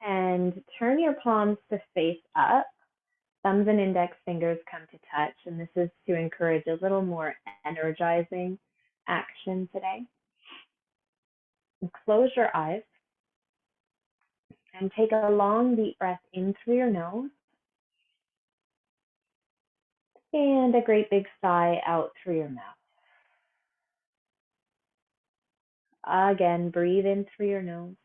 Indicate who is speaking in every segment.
Speaker 1: And turn your palms to face up. Thumbs and index fingers come to touch, and this is to encourage a little more energizing action today. And close your eyes and take a long, deep breath in through your nose and a great big sigh out through your mouth. Again, breathe in through your nose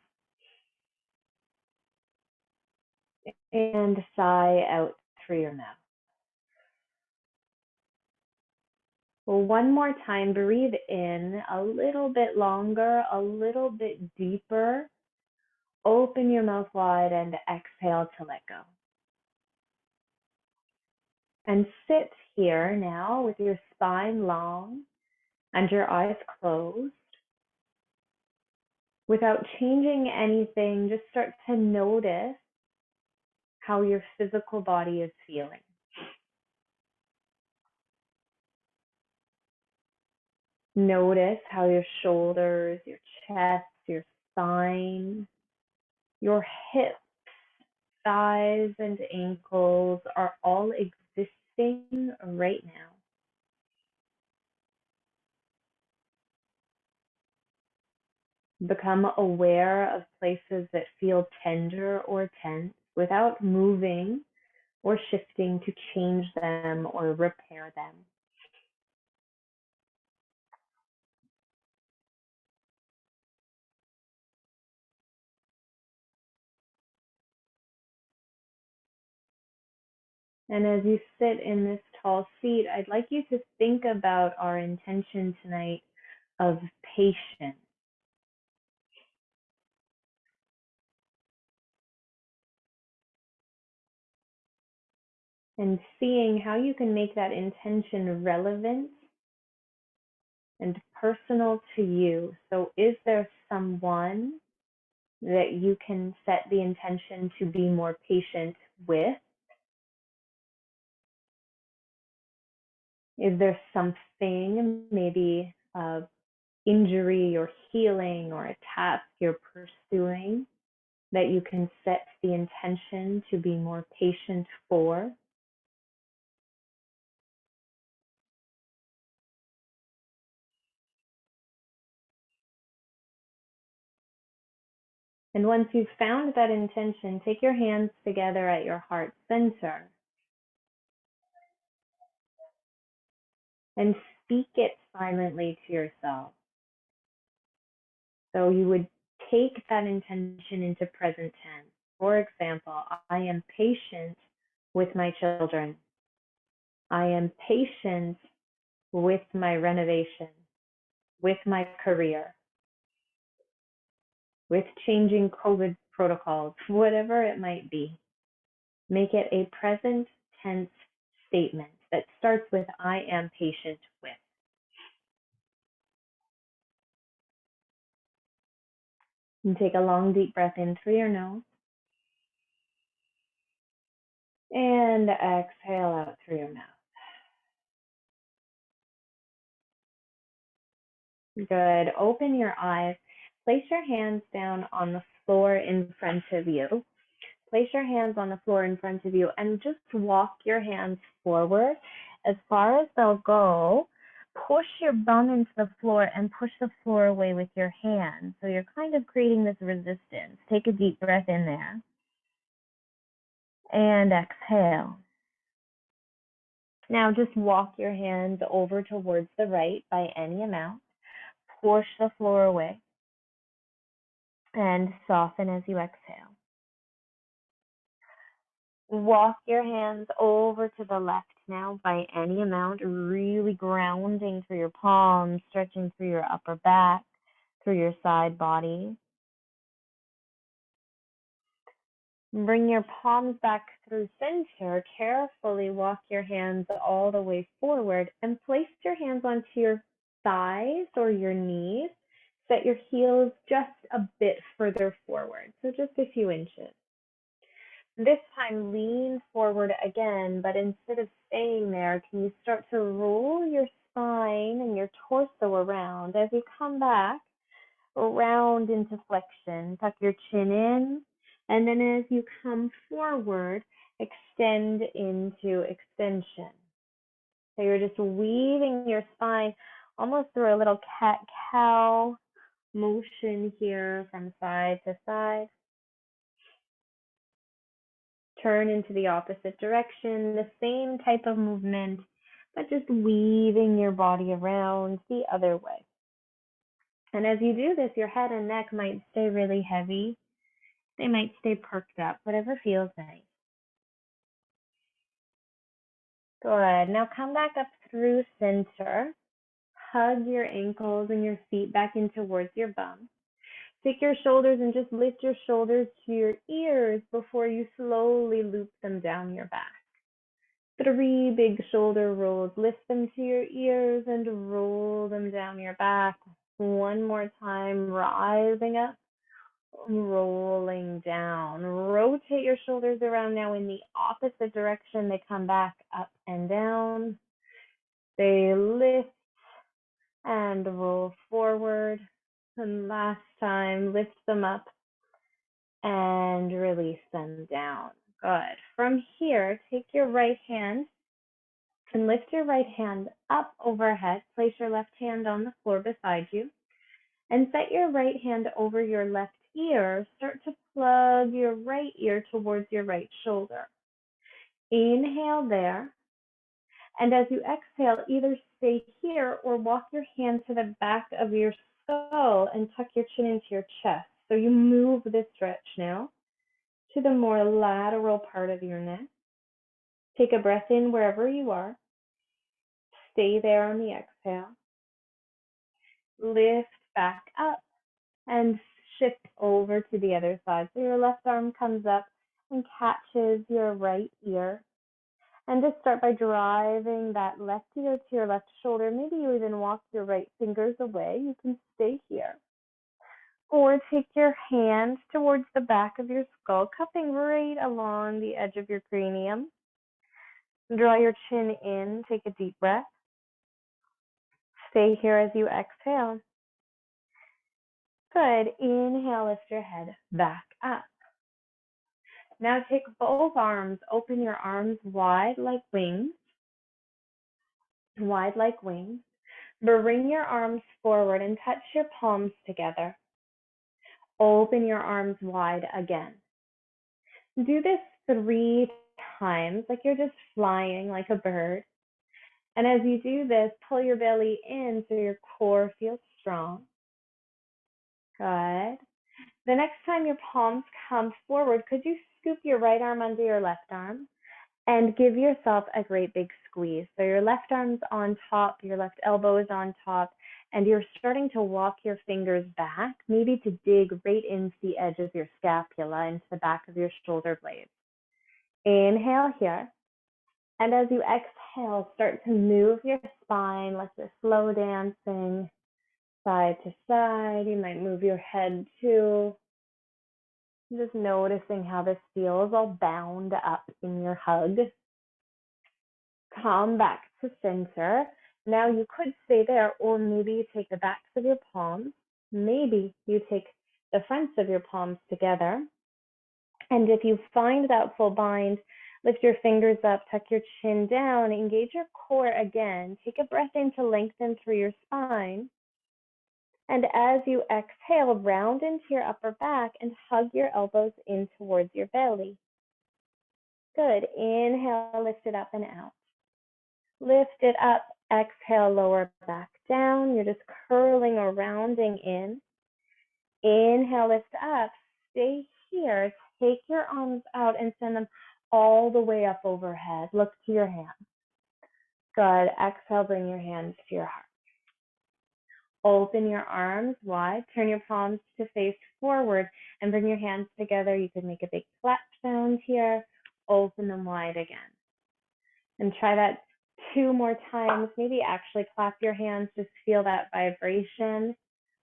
Speaker 1: and sigh out through your mouth. Well, one more time, breathe in a little bit longer, a little bit deeper. Open your mouth wide and exhale to let go. And sit here now with your spine long and your eyes closed. Without changing anything, just start to notice how your physical body is feeling. Notice how your shoulders, your chest, your spine, your hips, thighs, and ankles are all existing right now. Become aware of places that feel tender or tense without moving or shifting to change them or repair them. And as you sit in this tall seat, I'd like you to think about our intention tonight of patience. And seeing how you can make that intention relevant and personal to you. So is there someone that you can set the intention to be more patient with? Is there something, maybe injury or healing or a task you're pursuing that you can set the intention to be more patient for? And once you've found that intention, take your hands together at your heart center and speak it silently to yourself. So you would take that intention into present tense. For example, I am patient with my children. I am patient with my renovation, with my career, with changing COVID protocols, whatever it might be. Make it a present tense statement that starts with I am patient with. And take a long deep breath in through your nose and exhale out through your mouth. Good. Open your eyes. Place your hands down on the floor in front of you. Place your hands on the floor in front of you and just walk your hands forward as far as they'll go. Push your bum into the floor and push the floor away with your hands. So you're kind of creating this resistance. Take a deep breath in there. And exhale. Now just walk your hands over towards the right by any amount. Push the floor away and soften as you exhale. Walk your hands over to the left now by any amount, really grounding through your palms, stretching through your upper back, through your side body. Bring your palms back through center. Carefully walk your hands all the way forward and place your hands onto your thighs or your knees. Set your heels just a bit further forward, so just a few inches. This time, lean forward again, but instead of staying there, can you start to roll your spine and your torso around as you come back around into flexion? Tuck your chin in, And then as you come forward, extend into extension. So you're just weaving your spine almost through a little cat-cow motion here from side to side. Turn into the opposite direction, the same type of movement, but just weaving your body around the other way. And as you do this, your head and neck might stay really heavy. They might stay perked up, whatever feels nice. Good. Now come back up through center. Hug your ankles and your feet back in towards your bum. Take your shoulders and just lift your shoulders to your ears before you slowly loop them down your back. 3 big shoulder rolls. Lift them to your ears and roll them down your back. One more time, rising up, rolling down. Rotate your shoulders around now in the opposite direction. They come back up and down. They lift and roll forward. And last time, lift them up and release them down. Good. From here, take your right hand and lift your right hand up overhead. Place your left hand on the floor beside you and set your right hand over your left ear. Start to plug your right ear towards your right shoulder. Inhale there. And as you exhale, either stay here or walk your hand to the back of your skull and tuck your chin into your chest. So you move this stretch now to the more lateral part of your neck. Take a breath in wherever you are. Stay there on the exhale. Lift back up and shift over to the other side. So your left arm comes up and catches your right ear. And just start by driving that left ear to your left shoulder. Maybe you even walk your right fingers away. You can stay here. Or take your hands towards the back of your skull, cupping right along the edge of your cranium. Draw your chin in. Take a deep breath. Stay here as you exhale. Good. Inhale, lift your head back up. Now take both arms, open your arms wide like wings. Wide like wings. Bring your arms forward and touch your palms together. Open your arms wide again. Do this 3 times, like you're just flying like a bird. And as you do this, pull your belly in so your core feels strong. Good. The next time your palms come forward, could you scoop your right arm under your left arm and give yourself a great big squeeze? So your left arm's on top, your left elbow is on top, and you're starting to walk your fingers back, maybe to dig right into the edge of your scapula, into the back of your shoulder blades. Inhale here. And as you exhale, start to move your spine like you're slow dancing side to side. You might move your head too. Just noticing how this feels all bound up in your hug. Come back to center. Now you could stay there, or maybe you take the backs of your palms. Maybe you take the fronts of your palms together. And if you find that full bind, lift your fingers up, tuck your chin down, engage your core again. Take a breath in to lengthen through your spine. And as you exhale, round into your upper back and hug your elbows in towards your belly. Good. Inhale, lift it up and out. Lift it up. Exhale, lower back down. You're just curling or rounding in. Inhale, lift up. Stay here. Take your arms out and send them all the way up overhead. Look to your hands. Good. Exhale, bring your hands to your heart. Open your arms wide. Turn your palms to face forward and bring your hands together. You could make a big clap sound here. Open them wide again. And try that 2 more times. Maybe actually clap your hands. Just feel that vibration.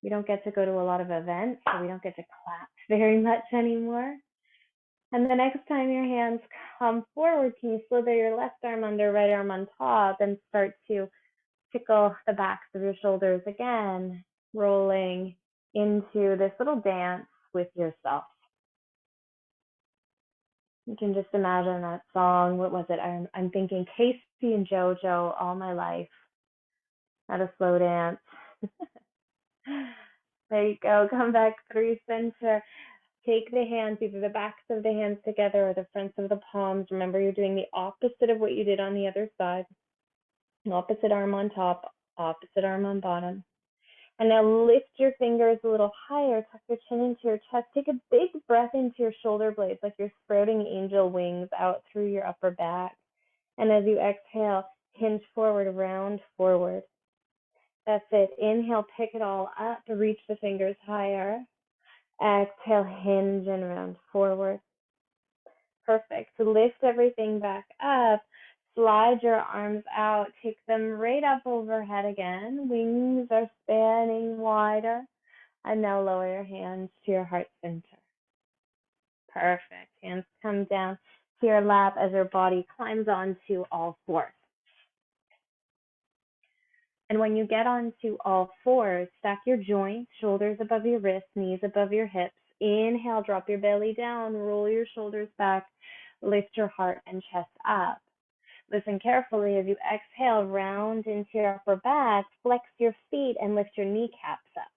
Speaker 1: We don't get to go to a lot of events, so we don't get to clap very much anymore. And the next time your hands come forward, can you slither your left arm under, right arm on top, and start to tickle the backs of your shoulders again, rolling into this little dance with yourself. You can just imagine that song. What was it? I'm thinking Casey and JoJo all my life. How to slow dance. There you go. Come back through center. Take the hands, either the backs of the hands together or the fronts of the palms. Remember, you're doing the opposite of what you did on the other side. Opposite arm on top, opposite arm on bottom. And now lift your fingers a little higher, tuck your chin into your chest. Take a big breath into your shoulder blades like you're sprouting angel wings out through your upper back. And as you exhale, hinge forward, round forward. That's it. Inhale, pick it all up, reach the fingers higher. Exhale, hinge and round forward. Perfect. So lift everything back up. Slide your arms out. Take them right up overhead again. Wings are spanning wider. And now lower your hands to your heart center. Perfect. Hands come down to your lap as your body climbs onto all fours. And when you get onto all fours, stack your joints, shoulders above your wrists, knees above your hips. Inhale, drop your belly down, roll your shoulders back, lift your heart and chest up. Listen carefully as you exhale, round into your upper back, flex your feet and lift your kneecaps up.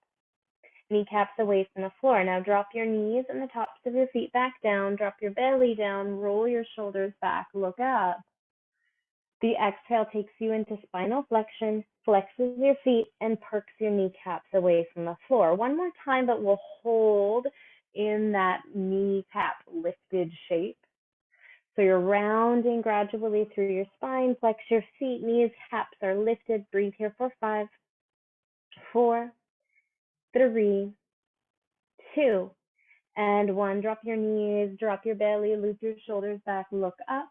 Speaker 1: Kneecaps away from the floor. Now drop your knees and the tops of your feet back down, drop your belly down, roll your shoulders back, look up. The exhale takes you into spinal flexion, flexes your feet, and perks your kneecaps away from the floor. One more time, but we'll hold in that kneecap lifted shape. So you're rounding gradually through your spine, flex your feet, knees, caps are lifted. Breathe here for 5, 4, 3, 2, and 1. Drop your knees, drop your belly, loop your shoulders back, look up,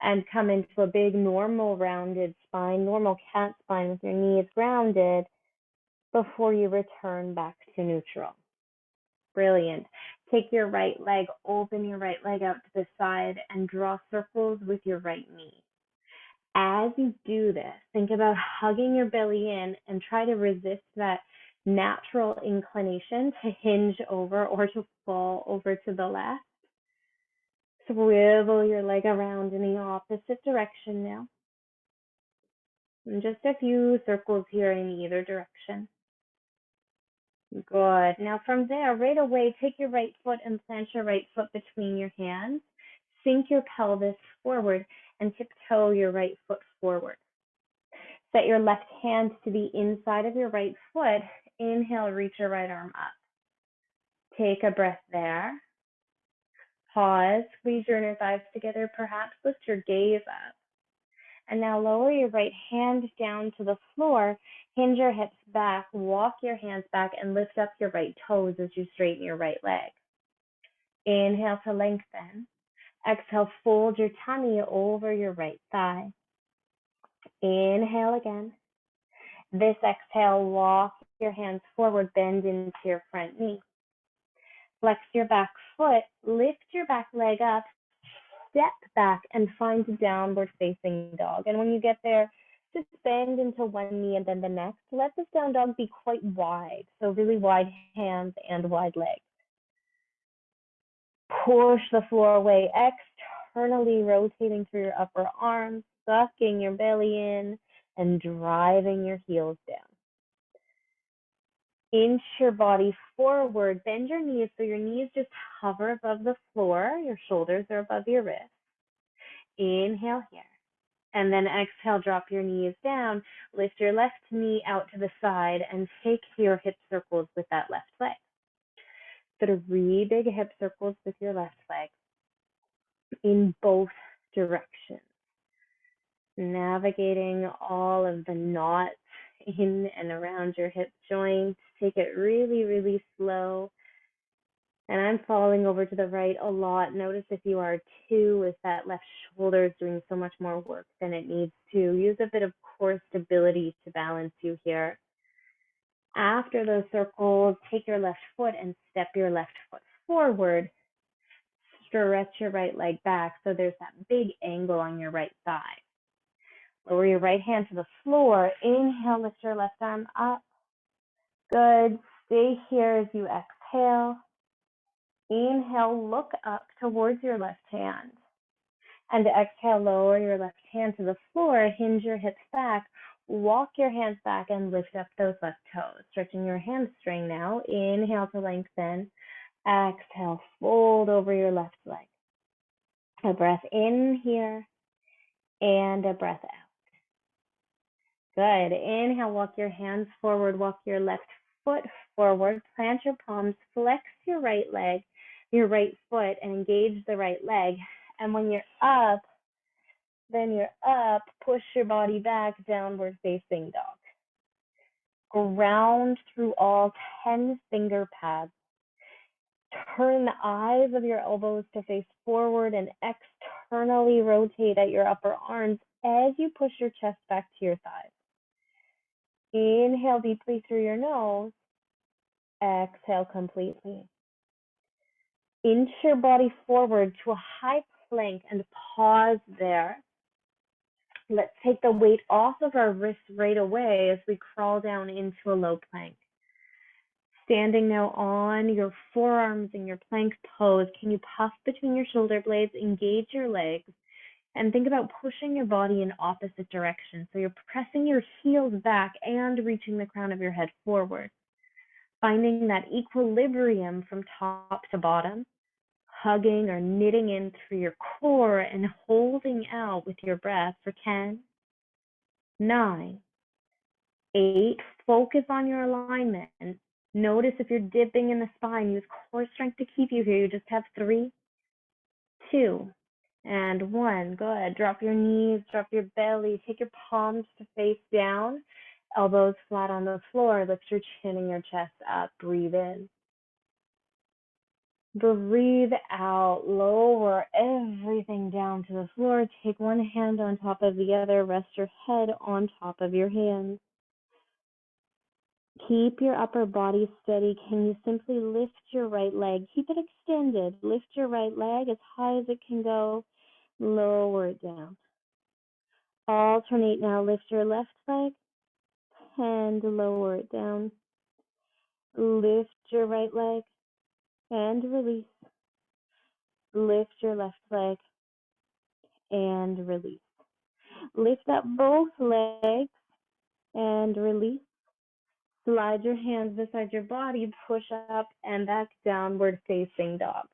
Speaker 1: and come into a big normal rounded spine, normal cat spine with your knees grounded before you return back to neutral. Brilliant. Take your right leg, open your right leg out to the side, and draw circles with your right knee. As you do this, think about hugging your belly in and try to resist that natural inclination to hinge over or to fall over to the left. Swivel your leg around in the opposite direction now. And just a few circles here in either direction. Good. Now from there, right away, take your right foot and plant your right foot between your hands. Sink your pelvis forward and tiptoe your right foot forward. Set your left hand to the inside of your right foot. Inhale, reach your right arm up. Take a breath there. Pause, squeeze your inner thighs together, perhaps lift your gaze up. And now lower your right hand down to the floor, hinge your hips back, walk your hands back, and lift up your right toes as you straighten your right leg. Inhale to lengthen. Exhale, fold your tummy over your right thigh. Inhale again. This exhale, walk your hands forward, bend into your front knee. Flex your back foot, lift your back leg up, step back and find downward facing dog. And when you get there, just bend into one knee and then the next. Let this down dog be quite wide, so really wide hands and wide legs. Push the floor away, externally rotating through your upper arms, sucking your belly in and driving your heels down. Inch your body forward, bend your knees so your knees just hover above the floor, your shoulders are above your wrists. Inhale here. And then exhale, drop your knees down, lift your left knee out to the side and take your hip circles with that left leg. 3 big hip circles with your left leg in both directions. Navigating all of the knots in and around your hip joints. Take it really, really slow. And I'm falling over to the right a lot. Notice if you are too, if that left shoulder is doing so much more work than it needs to. Use a bit of core stability to balance you here. After those circles, take your left foot and step your left foot forward. Stretch your right leg back so there's that big angle on your right thigh. Lower your right hand to the floor. Inhale, lift your left arm up. Good. Stay here as you exhale. Inhale, look up towards your left hand. And exhale, lower your left hand to the floor, hinge your hips back, walk your hands back and lift up those left toes, stretching your hamstring now. Inhale to lengthen. Exhale, fold over your left leg. A breath in here and a breath out. Good. Inhale, walk your hands forward, walk your left foot forward, plant your palms, flex your right leg, your right foot, and engage the right leg. And when you're up, push your body back, downward facing dog. Ground through all 10 finger pads. Turn the eyes of your elbows to face forward and externally rotate at your upper arms as you push your chest back to your thighs. Inhale deeply through your nose. Exhale completely. Inch your body forward to a high plank and pause there. Let's take the weight off of our wrists right away as we crawl down into a low plank. Standing now on your forearms in your plank pose, can you puff between your shoulder blades, engage your legs, and think about pushing your body in opposite directions. So you're pressing your heels back and reaching the crown of your head forward. Finding that equilibrium from top to bottom, hugging or knitting in through your core and holding out with your breath for 10, 9, 8, focus on your alignment. Notice if you're dipping in the spine, use core strength to keep you here. You just have 3, 2, and 1. Good. Drop your knees, drop your belly, take your palms to face down, elbows flat on the floor, lift your chin and your chest up, breathe in. Breathe out, lower everything down to the floor. Take one hand on top of the other, rest your head on top of your hands. Keep your upper body steady. Can you simply lift your right leg? Keep it extended. Lift your right leg as high as it can go. Lower it down. Alternate now. Lift your left leg and lower it down. Lift your right leg and release. Lift your left leg and release. Lift up both legs and release. Slide your hands beside your body, push up and back, downward facing dog.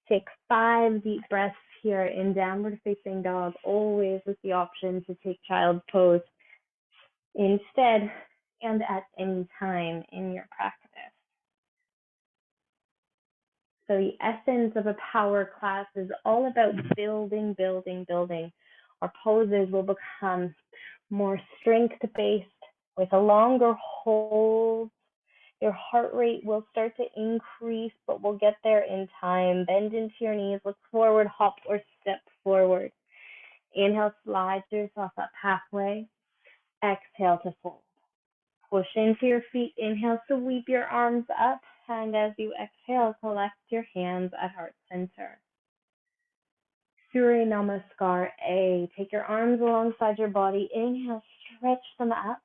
Speaker 1: Take 5 deep breaths here in downward facing dog, always with the option to take child's pose instead and at any time in your practice. So the essence of a power class is all about building, building, building. Our poses will become more strength-based with a longer hold. Your heart rate will start to increase, but we'll get there in time. Bend into your knees, look forward, hop or step forward. Inhale, slide yourself up halfway. Exhale to fold. Push into your feet. Inhale, sweep your arms up. And as you exhale, collect your hands at heart center. Surya Namaskar A. Take your arms alongside your body. Inhale, stretch them up.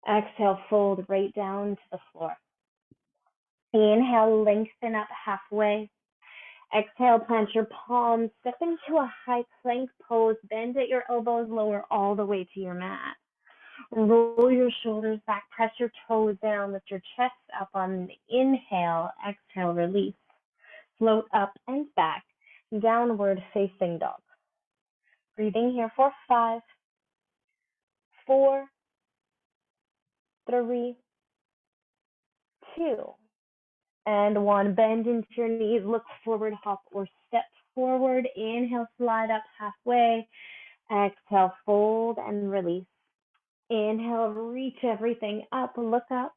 Speaker 1: Exhale, fold right down to the floor. Inhale, lengthen up halfway. Exhale, plant your palms, step into a high plank pose. Bend at your elbows, lower all the way to your mat. Roll your shoulders back, press your toes down, lift your chest up on the inhale. Exhale, release. Float up and back, downward facing dog. Breathing here for 5, 4, 3, 2, and 1. Bend into your knees, look forward, hop or step forward. Inhale, slide up halfway. Exhale, fold and release. Inhale, reach everything up, look up.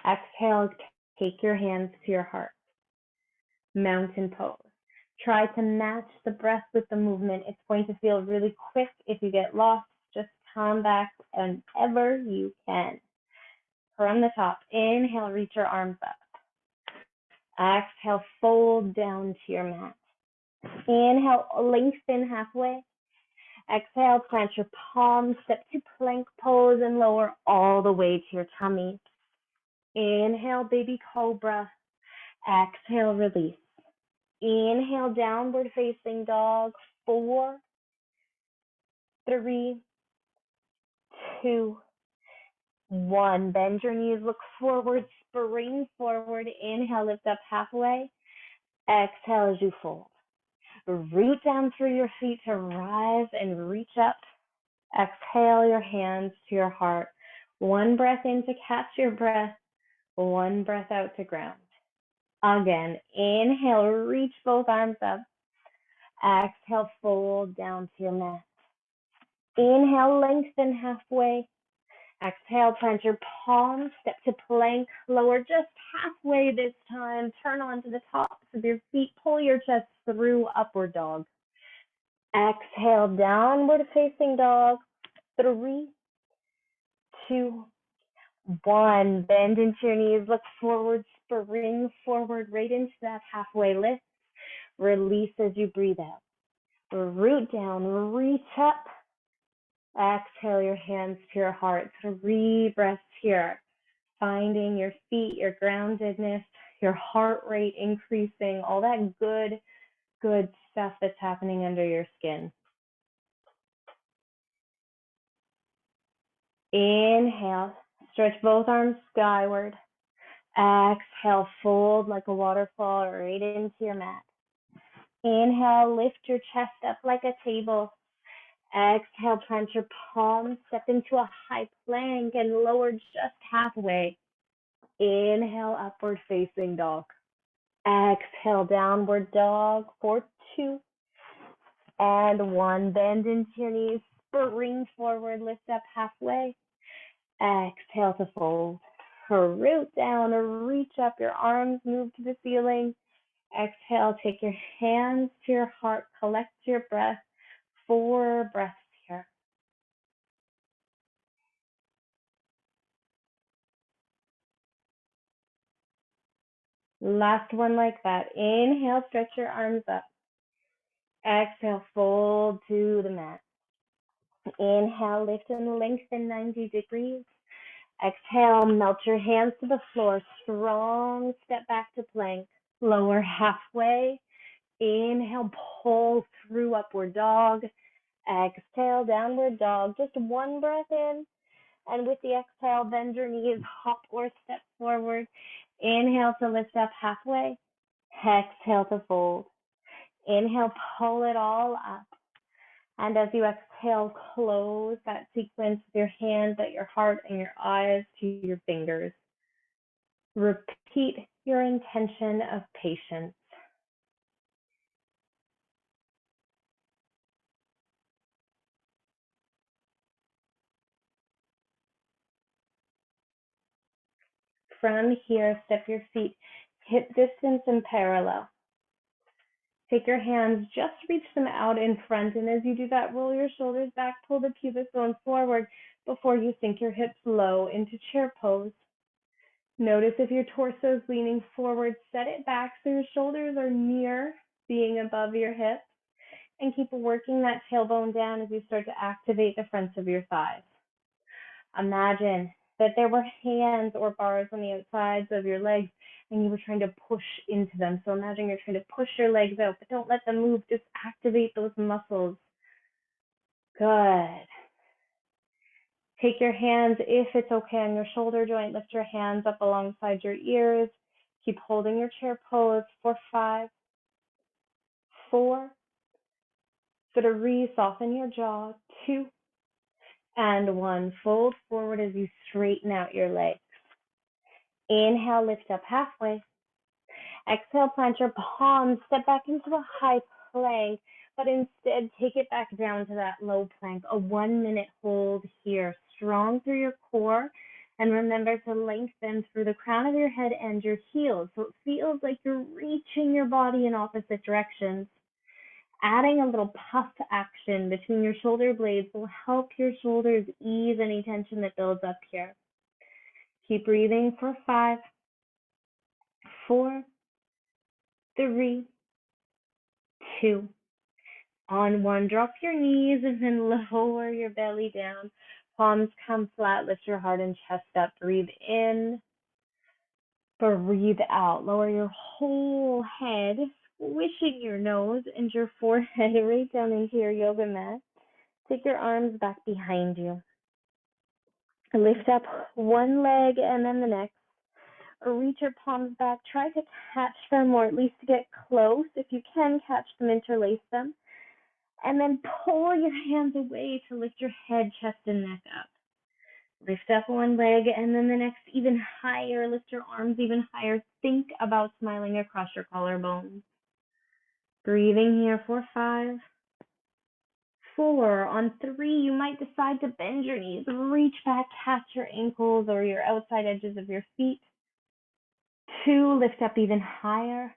Speaker 1: Exhale, take your hands to your heart. Mountain pose. Try to match the breath with the movement. It's going to feel really quick. If you get lost, just come back whenever you can. From the top, inhale, reach your arms up. Exhale, fold down to your mat. Inhale, lengthen halfway. Exhale, plant your palms, step to plank pose and lower all the way to your tummy. Inhale, baby cobra. Exhale, release. Inhale, downward facing dog. 4, 3, 2, 1. Bend your knees, look forward, spring forward. Inhale, lift up halfway. Exhale as you fold. Root down through your feet to rise and reach up. Exhale your hands to your heart. One breath in to catch your breath. One breath out to ground. Again, inhale, reach both arms up. Exhale, fold down to your mat. Inhale, lengthen halfway. Exhale, plant your palms, step to plank, lower just halfway this time. Turn onto the tops of your feet, pull your chest through upward dog. Exhale, downward facing dog. 3, 2, 1. Bend into your knees, look forward, spring forward, right into that halfway lift. Release as you breathe out. Root down, reach up. Exhale your hands to your heart. 3 breaths here. Finding your feet, your groundedness, your heart rate increasing, all that good stuff that's happening under your skin. Inhale, stretch both arms skyward. Exhale, fold like a waterfall right into your mat. Inhale, lift your chest up like a table. Exhale, plant your palms, step into a high plank and lower just halfway. Inhale, upward facing dog. Exhale, downward dog for 2 and 1. Bend into your knees, spring forward, lift up halfway. Exhale to fold. Root down, reach up, your arms move to the ceiling. Exhale, take your hands to your heart, collect your breath. 4 breaths here. Last one like that. Inhale, stretch your arms up. Exhale, fold to the mat. Inhale, lift and lengthen 90 degrees. Exhale, melt your hands to the floor. Strong step back to plank. Lower halfway. Inhale, pull through upward dog. Exhale, downward dog. Just 1 breath in. And with the exhale, bend your knees, hop or step forward. Inhale to lift up halfway. Exhale to fold. Inhale, pull it all up. And as you exhale, close that sequence with your hands at your heart and your eyes to your fingers. Repeat your intention of patience. From here, step your feet hip distance and parallel. Take your hands, just reach them out in front, and as you do that, roll your shoulders back, pull the pubic bone forward before you sink your hips low into chair pose. Notice if your torso is leaning forward, set it back so your shoulders are near being above your hips, and keep working that tailbone down as you start to activate the fronts of your thighs. Imagine that there were hands or bars on the outsides of your legs and you were trying to push into them. So imagine you're trying to push your legs out, but don't let them move. Just activate those muscles. Good. Take your hands, if it's okay, on your shoulder joint. Lift your hands up alongside your ears. Keep holding your chair pose for 5, 4, 3. Soften your jaw. 2, and 1. Fold forward as you straighten out your legs. Inhale, lift up halfway. Exhale, plant your palms, step back into a high plank, but instead take it back down to that low plank. A 1-minute hold here, strong through your core, and remember to lengthen through the crown of your head and your heels, so it feels like you're reaching your body in opposite directions. Adding a little puff action between your shoulder blades will help your shoulders ease any tension that builds up here. Keep breathing for 5, 4, 3, 2. On 1, drop your knees and then lower your belly down. Palms come flat, lift your heart and chest up. Breathe in Breathe out. Lower your whole head, squishing your nose and your forehead right down into your yoga mat. Take your arms back behind you. Lift up one leg and then the next. Reach your palms back. Try to catch them, or at least get close. If you can catch them, interlace them. And then pull your hands away to lift your head, chest, and neck up. Lift up one leg and then the next even higher. Lift your arms even higher. Think about smiling across your collarbones. Breathing here for 5, 4. On 3, you might decide to bend your knees. Reach back, catch your ankles or your outside edges of your feet. 2, lift up even higher.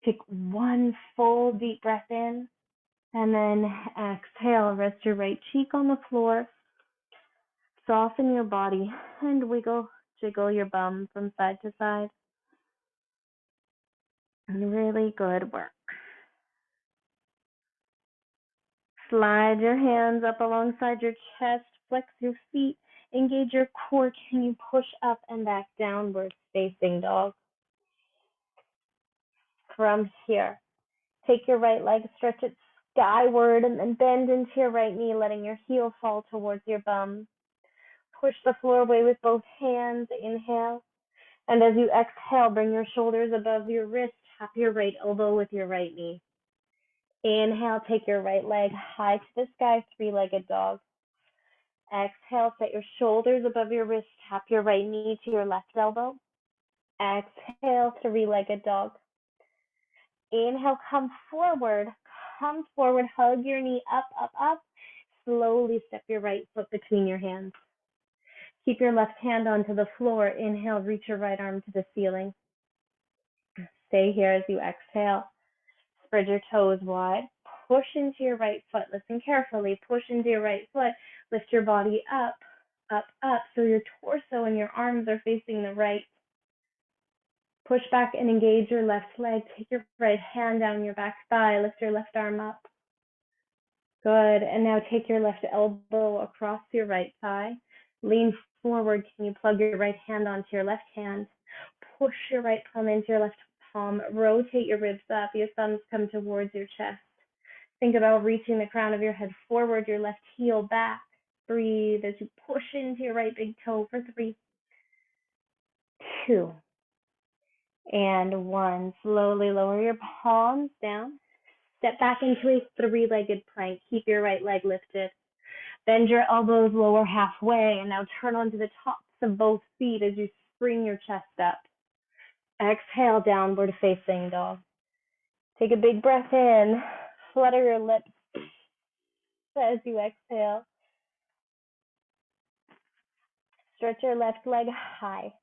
Speaker 1: Take one full deep breath in. And then exhale, rest your right cheek on the floor. Soften your body and jiggle your bum from side to side. Really good work. Slide your hands up alongside your chest, flex your feet, engage your core. Can you push up and back, downward facing dog? From here, take your right leg, stretch it skyward, and then bend into your right knee, letting your heel fall towards your bum. Push the floor away with both hands. Inhale. And as you exhale, bring your shoulders above your wrist. Tap your right elbow with your right knee. Inhale, take your right leg high to the sky, 3-legged dog. Exhale, set your shoulders above your wrist. Tap your right knee to your left elbow. Exhale, 3-legged dog. Inhale, come forward. Come forward, hug your knee up, up, up. Slowly step your right foot between your hands. Keep your left hand onto the floor. Inhale, reach your right arm to the ceiling. Stay here as you exhale. Spread your toes wide. Push into your right foot. Listen carefully. Push into your right foot. Lift your body up, up, up, so your torso and your arms are facing the right. Push back and engage your left leg. Take your right hand down your back thigh. Lift your left arm up. Good. And now take your left elbow across your right thigh. Lean forward. Can you plug your right hand onto your left hand? Push your right palm into your left palm. Rotate your ribs up. Your thumbs come towards your chest. Think about reaching the crown of your head forward, your left heel back. Breathe as you push into your right big toe for 3, 2, and 1. Slowly lower your palms down. Step back into a 3-legged plank. Keep your right leg lifted. Bend your elbows lower halfway, and now turn onto the tops of both feet as you spring your chest up. Exhale, downward facing dog. Take a big breath in. Flutter your lips as you exhale. Stretch your left leg high.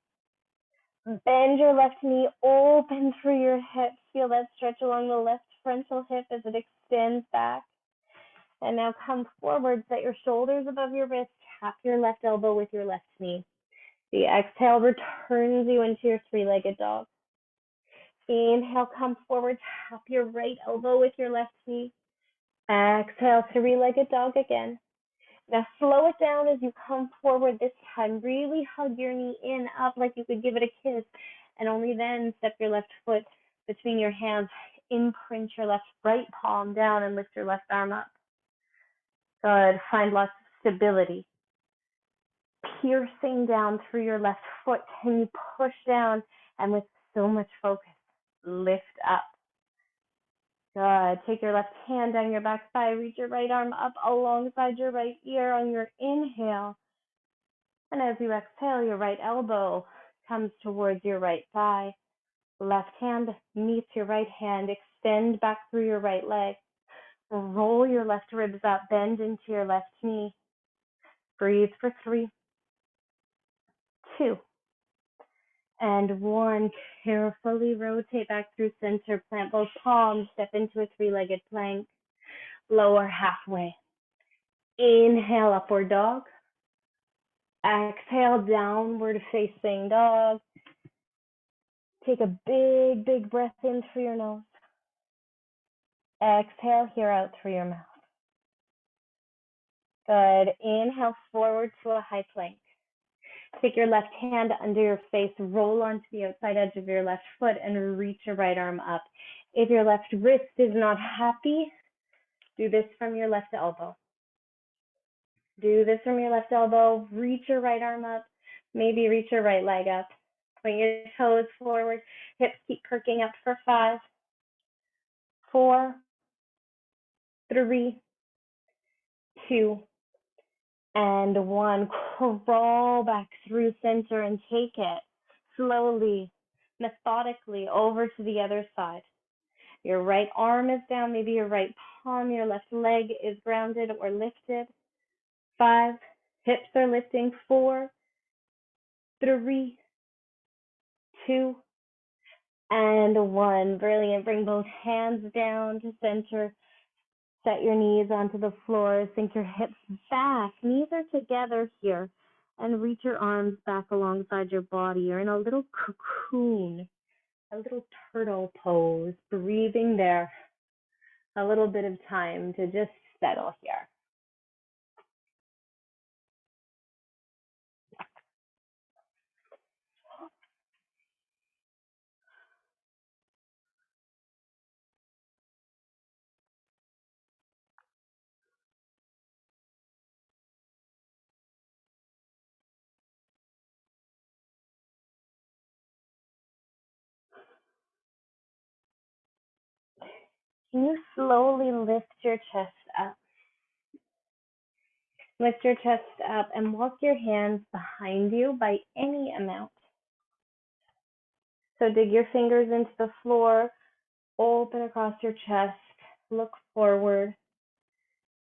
Speaker 1: Bend your left knee open through your hips. Feel that stretch along the left frontal hip as it extends back. And now come forward, set your shoulders above your wrist, tap your left elbow with your left knee. The exhale returns you into your 3-legged dog. Inhale, come forward, tap your right elbow with your left knee. Exhale, 3-legged dog again. Now slow it down as you come forward this time. Really hug your knee in, up like you could give it a kiss. And only then step your left foot between your hands. Imprint your right palm down and lift your left arm up. Good. Find lots of stability. Piercing down through your left foot. Can you push down and with so much focus, lift up? Good. Take your left hand down your back thigh. Reach your right arm up alongside your right ear on your inhale. And as you exhale, your right elbow comes towards your right thigh. Left hand meets your right hand. Extend back through your right leg. Roll your left ribs up. Bend into your left knee. Breathe for 3, 2, and 1. Carefully rotate back through center. Plant both palms. Step into a 3-legged plank. Lower halfway. Inhale, upward dog. Exhale, downward facing dog. Take a big, big breath in through your nose. Exhale here out through your mouth. Good. Inhale forward to a high plank. Take your left hand under your face, roll onto the outside edge of your left foot, and reach your right arm up. If your left wrist is not happy, do this from your left elbow. Do this from your left elbow, reach your right arm up, maybe reach your right leg up. Point your toes forward, hips keep perking up for 5, 4, 3, 2, and 1. Crawl back through center and take it slowly, methodically over to the other side. Your right arm is down, maybe your right palm, your left leg is grounded or lifted. 5, hips are lifting. 4, 3, 2, and 1. Brilliant. Bring both hands down to center. Set your knees onto the floor. Sink your hips back. Knees are together here. And reach your arms back alongside your body. You're in a little cocoon, a little turtle pose. Breathing there. A little bit of time to just settle here. Can you slowly lift your chest up? Lift your chest up and walk your hands behind you by any amount. So dig your fingers into the floor, open across your chest, look forward.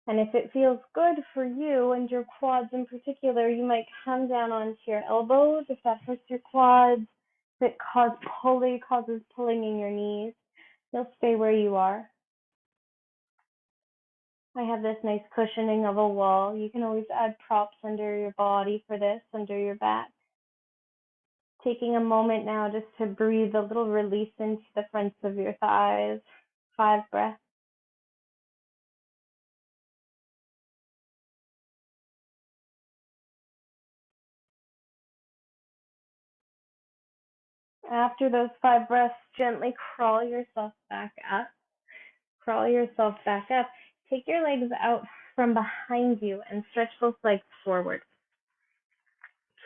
Speaker 1: And if it feels good for you and your quads in particular, you might come down onto your elbows if that hurts your quads. If it causes pulling in your knees, you'll stay where you are. I have this nice cushioning of a wall. You can always add props under your body for this, under your back. Taking a moment now just to breathe a little release into the fronts of your thighs. 5 breaths. After those 5 breaths, gently crawl yourself back up. Crawl yourself back up. Take your legs out from behind you and stretch both legs forward.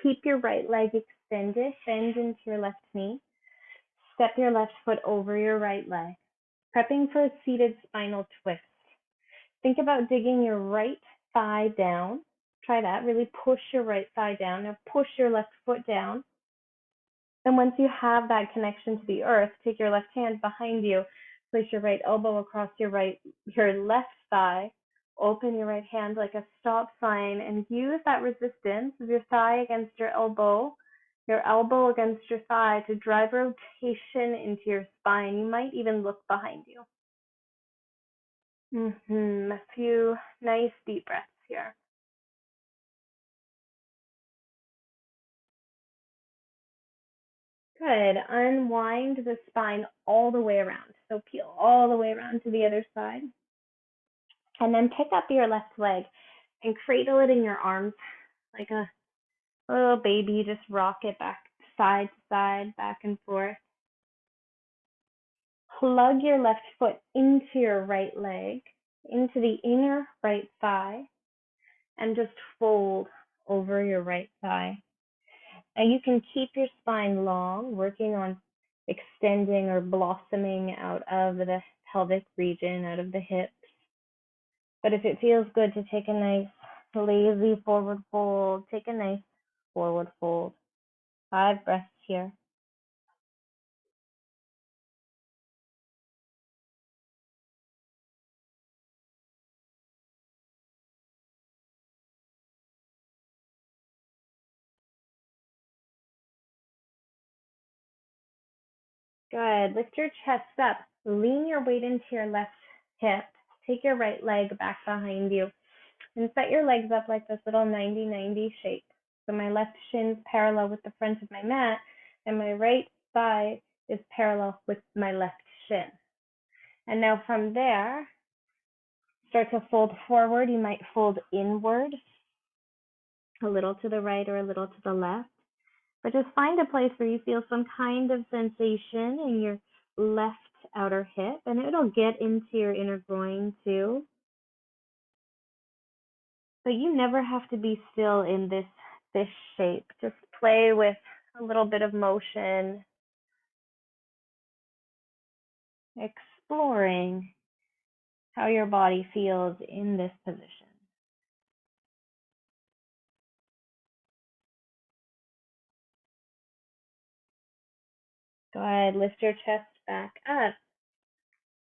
Speaker 1: Keep your right leg extended. Bend into your left knee. Step your left foot over your right leg. Prepping for a seated spinal twist. Think about digging your right thigh down. Try that. Really push your right thigh down. Now push your left foot down. And once you have that connection to the earth, take your left hand behind you, place your right elbow across your left thigh, open your right hand like a stop sign, and use that resistance of your thigh against your elbow against your thigh to drive rotation into your spine. You might even look behind you. A few nice deep breaths here. Good. Unwind the spine all the way around. So peel all the way around to the other side. And then pick up your left leg and cradle it in your arms like a little baby. Just rock it back, side to side, back and forth. Plug your left foot into your right leg, into the inner right thigh, and just fold over your right thigh. And you can keep your spine long, working on extending or blossoming out of the pelvic region, out of the hips. But if it feels good to take a nice lazy forward fold, take a nice forward fold. 5 breaths here. Good. Lift your chest up. Lean your weight into your left hip. Take your right leg back behind you. And set your legs up like this little 90-90 shape. So my left shin's parallel with the front of my mat, and my right thigh is parallel with my left shin. And now from there, start to fold forward. You might fold inward. a little to the right or a little to the left. But just find a place where you feel some kind of sensation in your left outer hip, and it'll get into your inner groin too. But you never have to be still in this shape. Just play with a little bit of motion, exploring how your body feels in this position. Go ahead, lift your chest back up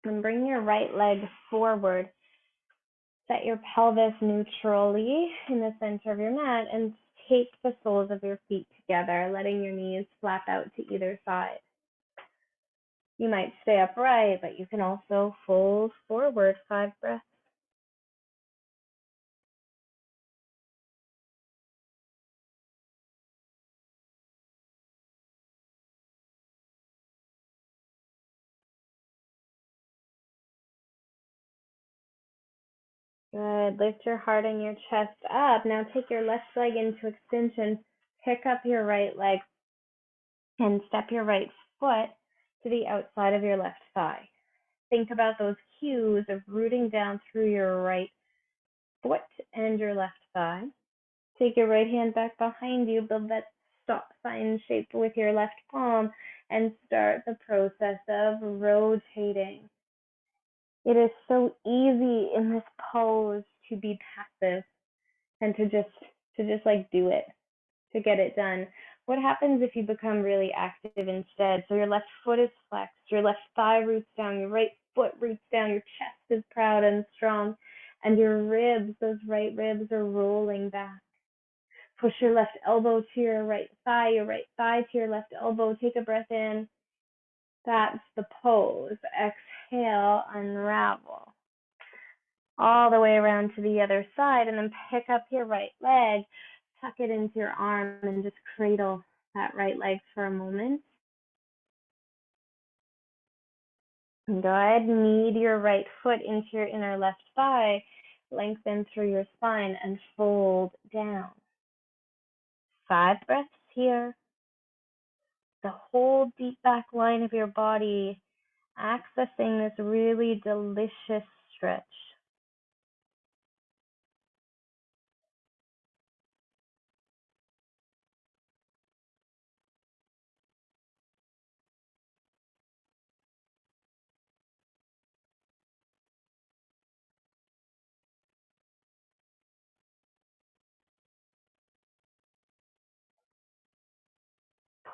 Speaker 1: and bring your right leg forward. Set your pelvis neutrally in the center of your mat and take the soles of your feet together, letting your knees flap out to either side. You might stay upright, but you can also fold forward 5 breaths. Good. Lift your heart and your chest up. Now take your left leg into extension. Pick up your right leg and step your right foot to the outside of your left thigh. Think about those cues of rooting down through your right foot and your left thigh. Take your right hand back behind you, build that stop sign shape with your left palm, and start the process of rotating. It is so easy in this pose to be passive and to just like do it, to get it done. What happens if you become really active instead? So your left foot is flexed, your left thigh roots down, your right foot roots down, your chest is proud and strong, and your ribs, those right ribs are rolling back. Push your left elbow to your right thigh to your left elbow. Take a breath in. That's the pose. Exhale, unravel. All the way around to the other side, and then pick up your right leg, tuck it into your arm, and just cradle that right leg for a moment. And go ahead, knead your right foot into your inner left thigh, lengthen through your spine, and fold down. 5 breaths here. The whole deep back line of your body accessing this really delicious stretch.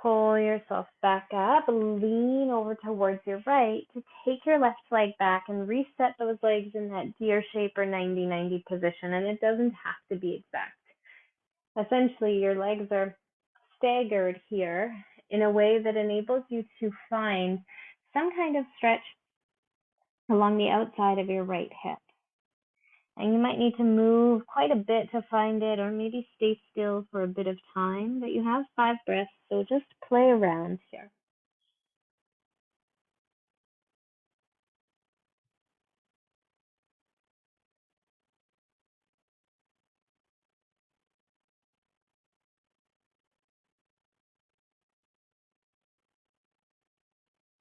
Speaker 1: Pull yourself back up, lean over towards your right to take your left leg back and reset those legs in that deer shape or 90-90 position. And it doesn't have to be exact. Essentially, your legs are staggered here in a way that enables you to find some kind of stretch along the outside of your right hip. And you might need to move quite a bit to find it, or maybe stay still for a bit of time. But you have 5 breaths, so just play around here.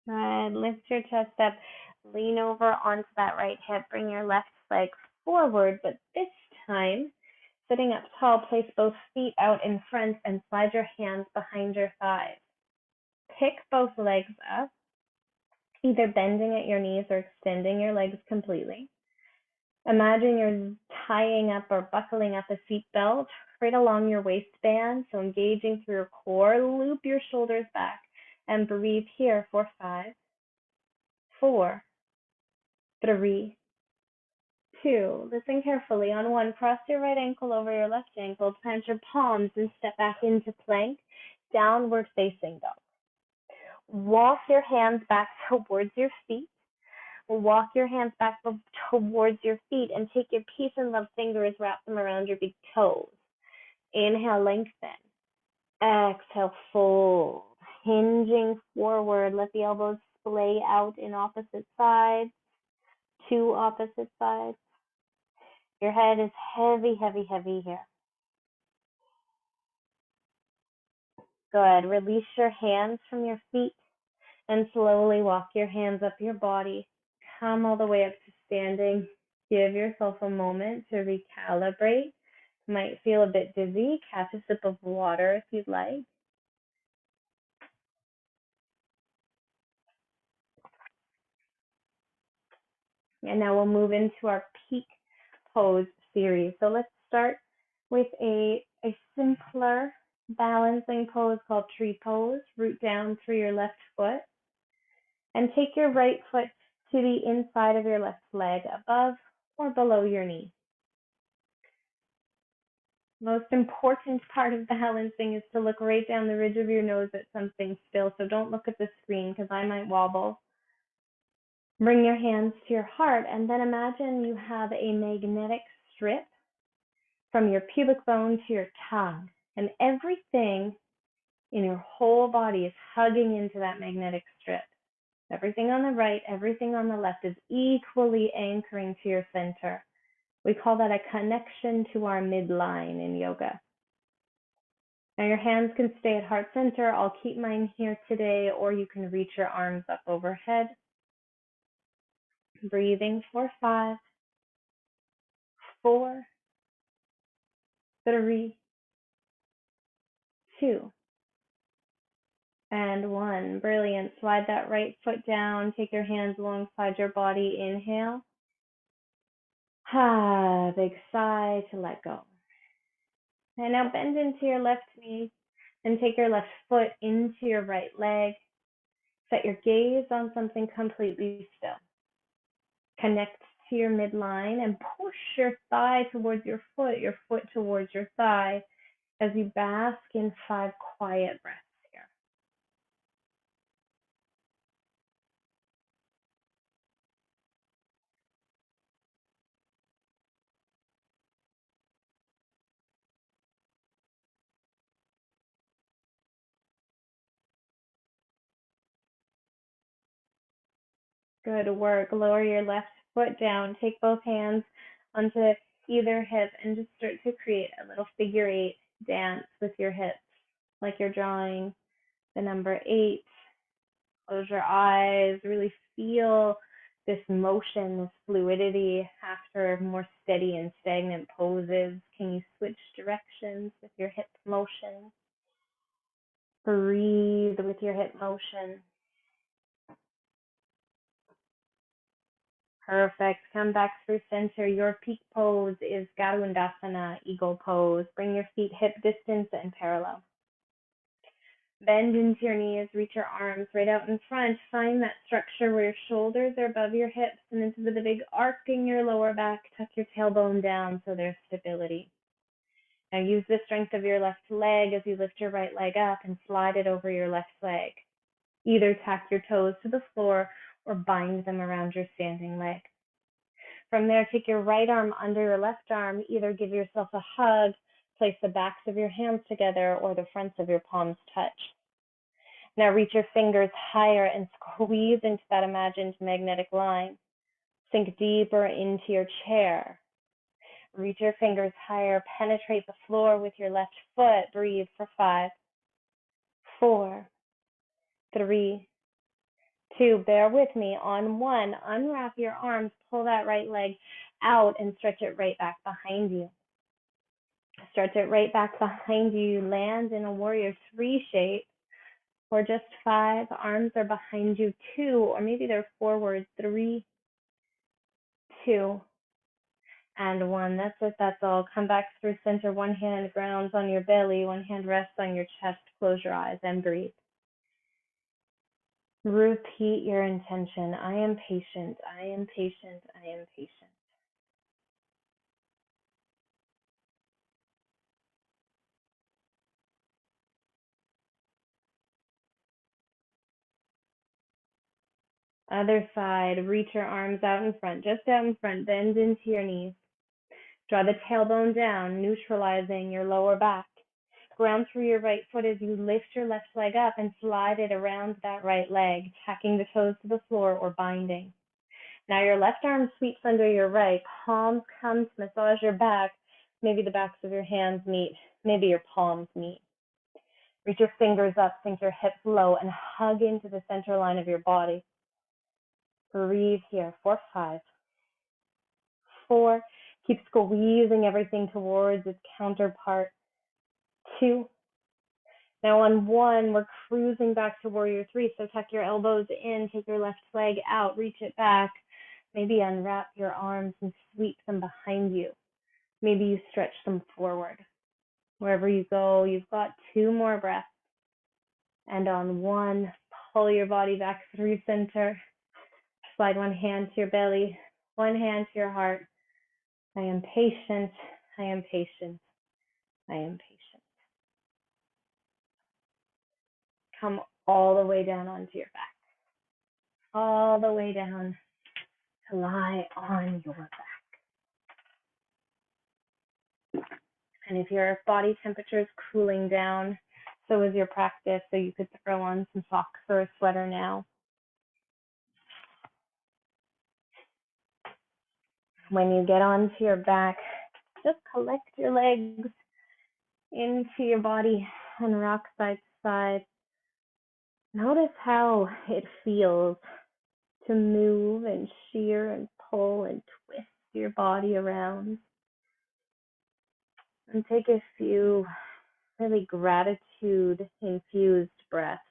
Speaker 1: Good. Lift your chest up, lean over onto that right hip, bring your left leg forward, but this time, sitting up tall, place both feet out in front and slide your hands behind your thighs. Pick both legs up, either bending at your knees or extending your legs completely. Imagine you're tying up or buckling up a seat belt right along your waistband, so engaging through your core. Loop your shoulders back and breathe here for 5, 4, 3, 2. Listen carefully. On 1, cross your right ankle over your left ankle, plant your palms and step back into plank, downward facing dog. Walk your hands back towards your feet. Walk your hands back towards your feet and take your peace and love fingers, wrap them around your big toes. Inhale, lengthen. Exhale, fold. Hinging forward, let the elbows splay out in opposite sides, 2 opposite sides. Your head is heavy, heavy, heavy here. Good. Release your hands from your feet and slowly walk your hands up your body. Come all the way up to standing. Give yourself a moment to recalibrate. Might feel a bit dizzy. Catch a sip of water if you'd like. And now we'll move into our peak pose series. So let's start with a simpler balancing pose called tree pose. Root down through your left foot and take your right foot to the inside of your left leg, above or below your knee. Most important part of balancing is to look right down the ridge of your nose at something still. So don't look at the screen because I might wobble. Bring your hands to your heart and then imagine you have a magnetic strip from your pubic bone to your tongue, and everything in your whole body is hugging into that magnetic strip. Everything on the right, everything on the left is equally anchoring to your center. We call that a connection to our midline in yoga. Now your hands can stay at heart center. I'll keep mine here today, or you can reach your arms up overhead. Breathing for 5, 4, 3, 2, and 1. Brilliant. Slide that right foot down. Take your hands alongside your body. Inhale. Big sigh to let go. And now bend into your left knee and take your left foot into your right leg. Set your gaze on something completely still. Connect to your midline and push your thigh towards your foot towards your thigh as you bask in 5 quiet breaths here. Good work. Lower your left foot down. Take both hands onto either hip and just start to create a little figure 8 dance with your hips, like you're drawing the number 8. Close your eyes. Really feel this motion, this fluidity after more steady and stagnant poses. Can you switch directions with your hip motion? Breathe with your hip motion. Perfect. Come back through center. Your peak pose is Garudasana, eagle pose. Bring your feet hip distance and parallel. Bend into your knees, reach your arms right out in front. Find that structure where your shoulders are above your hips and into the big arc in your lower back. Tuck your tailbone down so there's stability. Now use the strength of your left leg as you lift your right leg up and slide it over your left leg. Either tack your toes to the floor or bind them around your standing leg. From there, take your right arm under your left arm. Either give yourself a hug, place the backs of your hands together, or the fronts of your palms touch. Now reach your fingers higher and squeeze into that imagined magnetic line. Sink deeper into your chair. Reach your fingers higher, penetrate the floor with your left foot. Breathe for 5, 4, 3, 2. Bear with me. On 1, unwrap your arms, pull that right leg out and stretch it right back behind you. Stretch it right back behind you. Land in a warrior 3 shape. Or just 5, arms are behind you. 2, or maybe they're forward. 3, 2, and 1. That's it. That's all. Come back through center. One hand grounds on your belly. One hand rests on your chest. Close your eyes and breathe. Repeat your intention. I am patient. I am patient. I am patient. Other side. Reach your arms out in front. Just out in front. Bend into your knees. Draw the tailbone down, neutralizing your lower back. Ground through your right foot as you lift your left leg up and slide it around that right leg, tacking the toes to the floor or binding. Now your left arm sweeps under your right. Palms come to massage your back. Maybe the backs of your hands meet. Maybe your palms meet. Reach your fingers up, sink your hips low, and hug into the center line of your body. Breathe here for 5, 4. Keep squeezing everything towards its counterpart. 2. Now on 1, we're cruising back to warrior 3. So tuck your elbows in, take your left leg out, reach it back. Maybe unwrap your arms and sweep them behind you. Maybe you stretch them forward. Wherever you go, you've got 2 more breaths. And on 1, pull your body back through center. Slide one hand to your belly, one hand to your heart. I am patient. I am patient. I am patient. Come all the way down onto your back. All the way down to lie on your back. And if your body temperature is cooling down, so is your practice, so you could throw on some socks or a sweater now. When you get onto your back, just collect your legs into your body and rock side to side. Notice how it feels to move and shear and pull and twist your body around. And take a few really gratitude-infused breaths.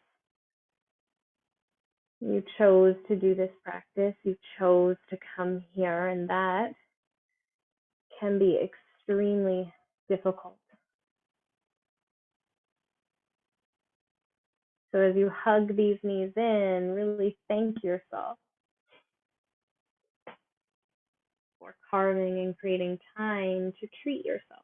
Speaker 1: You chose to do this practice. You chose to come here, and that can be extremely difficult. So as you hug these knees in, really thank yourself for carving and creating time to treat yourself.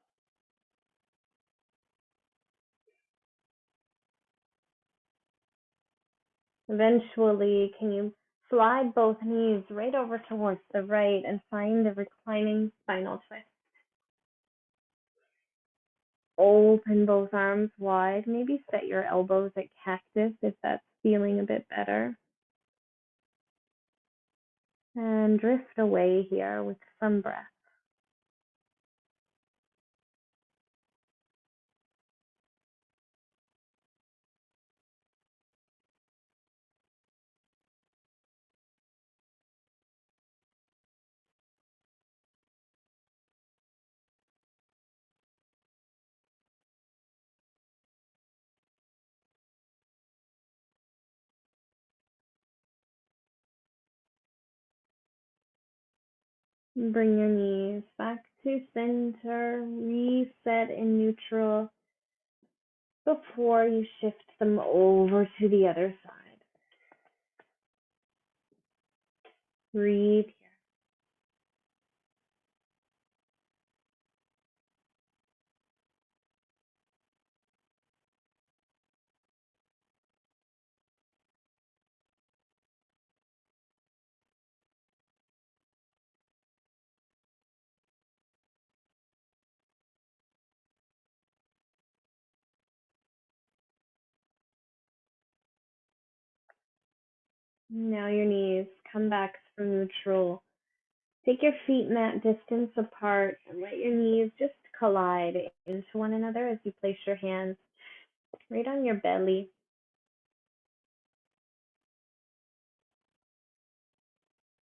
Speaker 1: Eventually, can you slide both knees right over towards the right and find a reclining spinal twist? Open both arms wide. Maybe set your elbows at cactus if that's feeling a bit better. And drift away here with some breath. Bring your knees back to center. Reset in neutral before you shift them over to the other side. Breathe here. Now your knees come back from neutral. Take your feet mat distance apart and let your knees just collide into one another as you place your hands right on your belly.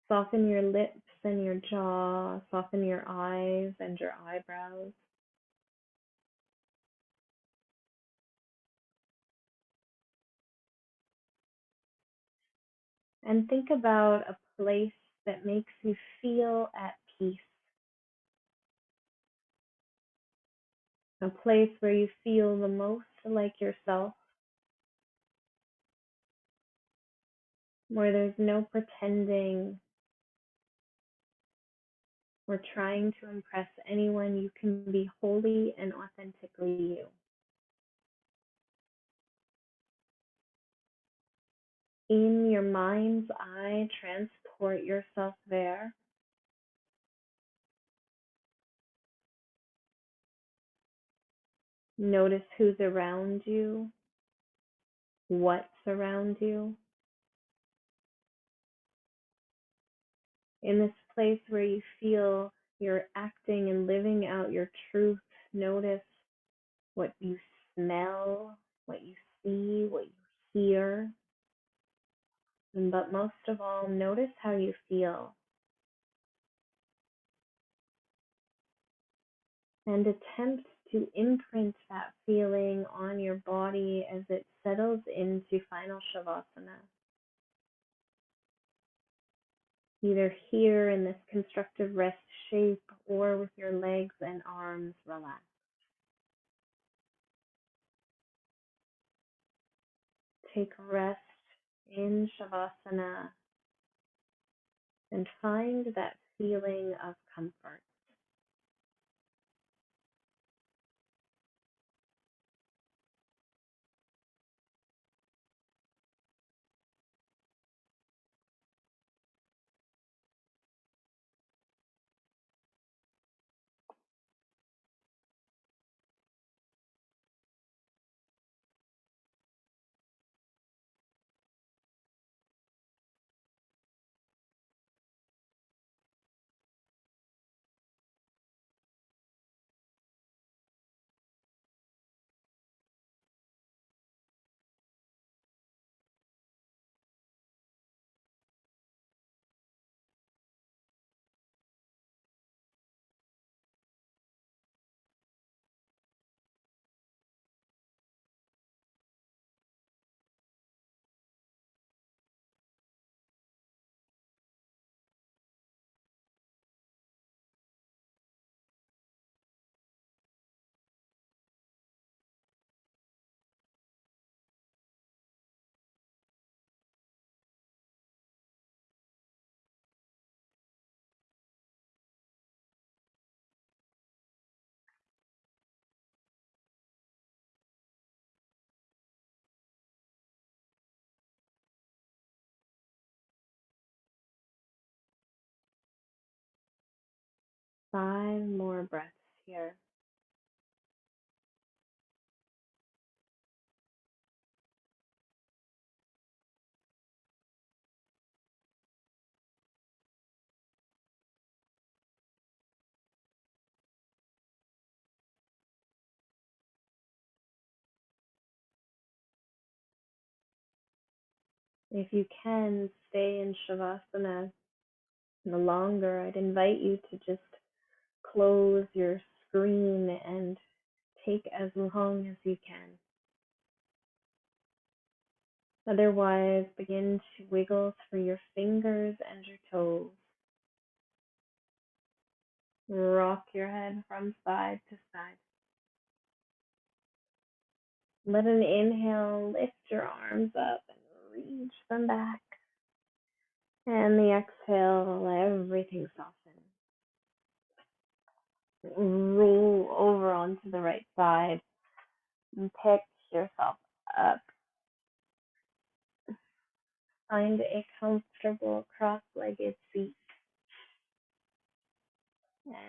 Speaker 1: Soften your lips and your jaw. Soften your eyes and your eyebrows. And think about a place that makes you feel at peace. A place where you feel the most like yourself, where there's no pretending or trying to impress anyone. You can be wholly and authentically you. In your mind's eye, transport yourself there. Notice who's around you, what's around you. In this place where you feel you're acting and living out your truth, notice what you smell what you see, what you hear, but most of all, notice how you feel and attempt to imprint that feeling on your body as it settles into final Shavasana. Either here in this constructive rest shape or with your legs and arms relaxed. Take rest in Shavasana and find that feeling of comfort. Five more breaths here. If you can, stay in Shavasana no longer. I'd invite you to just close your screen and take as long as you can. Otherwise, begin to wiggle through your fingers and your toes. Rock your head from side to side. Let an inhale lift your arms up and reach them back. And the exhale, let everything soften. Roll over onto the right side and pick yourself up. Find a comfortable cross-legged seat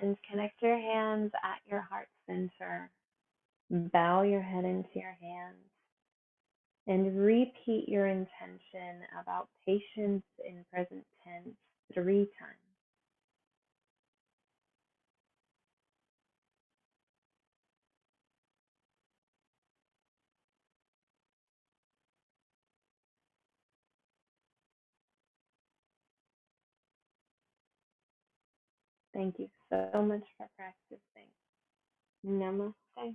Speaker 1: and connect your hands at your heart center. Bow your head into your hands and repeat your intention about patience in present tense 3 times. Thank you so much for practicing. Namaste.